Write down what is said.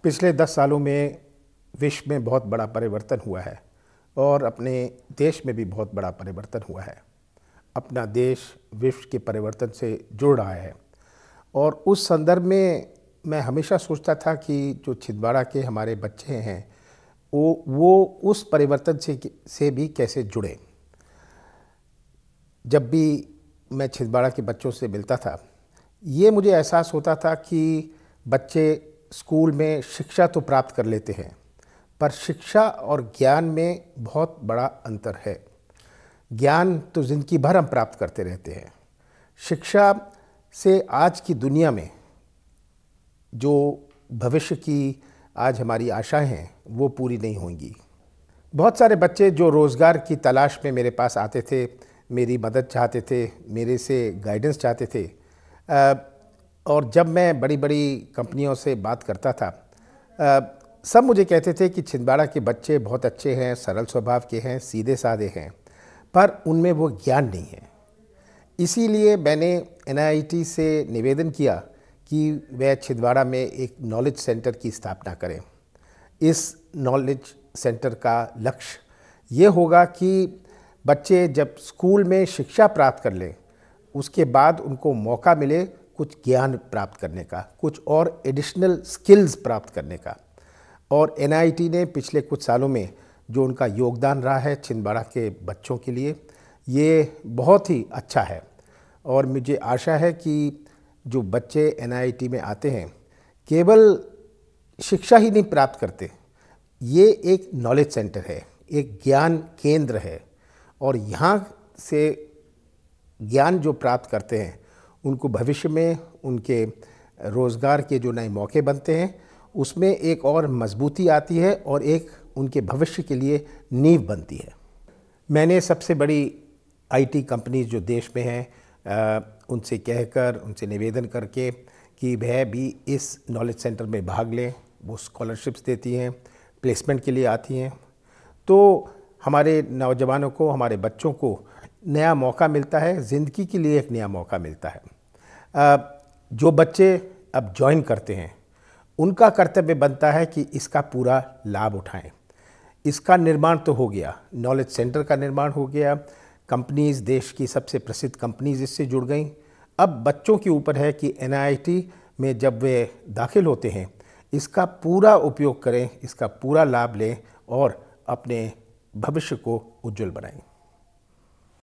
पिछले 10 सालों में विश्व में बहुत बड़ा परिवर्तन हुआ है और अपने देश में भी बहुत बड़ा परिवर्तन हुआ है। अपना देश विश्व के परिवर्तन से जुड़ रहा है और उस संदर्भ में मैं हमेशा सोचता था कि जो छिंदवाड़ा के हमारे बच्चे हैं वो उस परिवर्तन से भी कैसे जुड़े। जब भी मैं छिंदवाड़ा के बच्चों से मिलता था, ये मुझे एहसास होता था कि बच्चे स्कूल में शिक्षा तो प्राप्त कर लेते हैं, पर शिक्षा और ज्ञान में बहुत बड़ा अंतर है। ज्ञान तो ज़िंदगी भर हम प्राप्त करते रहते हैं। शिक्षा से आज की दुनिया में जो भविष्य की आज हमारी आशाएं हैं वो पूरी नहीं होंगी। बहुत सारे बच्चे जो रोज़गार की तलाश में मेरे पास आते थे, मेरी मदद चाहते थे, मेरे से गाइडेंस चाहते थे, और जब मैं बड़ी बड़ी कंपनियों से बात करता था, सब मुझे कहते थे कि छिंदवाड़ा के बच्चे बहुत अच्छे हैं, सरल स्वभाव के हैं, सीधे साधे हैं, पर उनमें वो ज्ञान नहीं है। इसीलिए मैंने NIT से निवेदन किया कि वह छिंदवाड़ा में एक नॉलेज सेंटर की स्थापना करें। इस नॉलेज सेंटर का लक्ष्य ये होगा कि बच्चे जब स्कूल में शिक्षा प्राप्त कर लें, उसके बाद उनको मौका मिले कुछ ज्ञान प्राप्त करने का, कुछ और एडिशनल स्किल्स प्राप्त करने का। और NIT ने पिछले कुछ सालों में जो उनका योगदान रहा है छिंदवाड़ा के बच्चों के लिए, ये बहुत ही अच्छा है। और मुझे आशा है कि जो बच्चे NIT में आते हैं केवल शिक्षा ही नहीं प्राप्त करते, ये एक नॉलेज सेंटर है, एक ज्ञान केंद्र है, और यहाँ से ज्ञान जो प्राप्त करते हैं उनको भविष्य में उनके रोज़गार के जो नए मौके बनते हैं उसमें एक और मजबूती आती है और एक उनके भविष्य के लिए नींव बनती है। मैंने सबसे बड़ी IT कंपनीज जो देश में हैं उनसे कहकर, उनसे निवेदन करके कि वह भी इस नॉलेज सेंटर में भाग लें। वो स्कॉलरशिप्स देती हैं, प्लेसमेंट के लिए आती हैं, तो हमारे नौजवानों को, हमारे बच्चों को नया मौका मिलता है, ज़िंदगी के लिए एक नया मौका मिलता है। जो बच्चे अब ज्वाइन करते हैं उनका कर्तव्य बनता है कि इसका पूरा लाभ उठाएं। इसका निर्माण तो हो गया, नॉलेज सेंटर का निर्माण हो गया, कंपनीज़, देश की सबसे प्रसिद्ध कंपनीज़ इससे जुड़ गईं। अब बच्चों के ऊपर है कि NIT में जब वे दाखिल होते हैं इसका पूरा उपयोग करें, इसका पूरा लाभ लें और अपने भविष्य को उज्जवल बनाएं।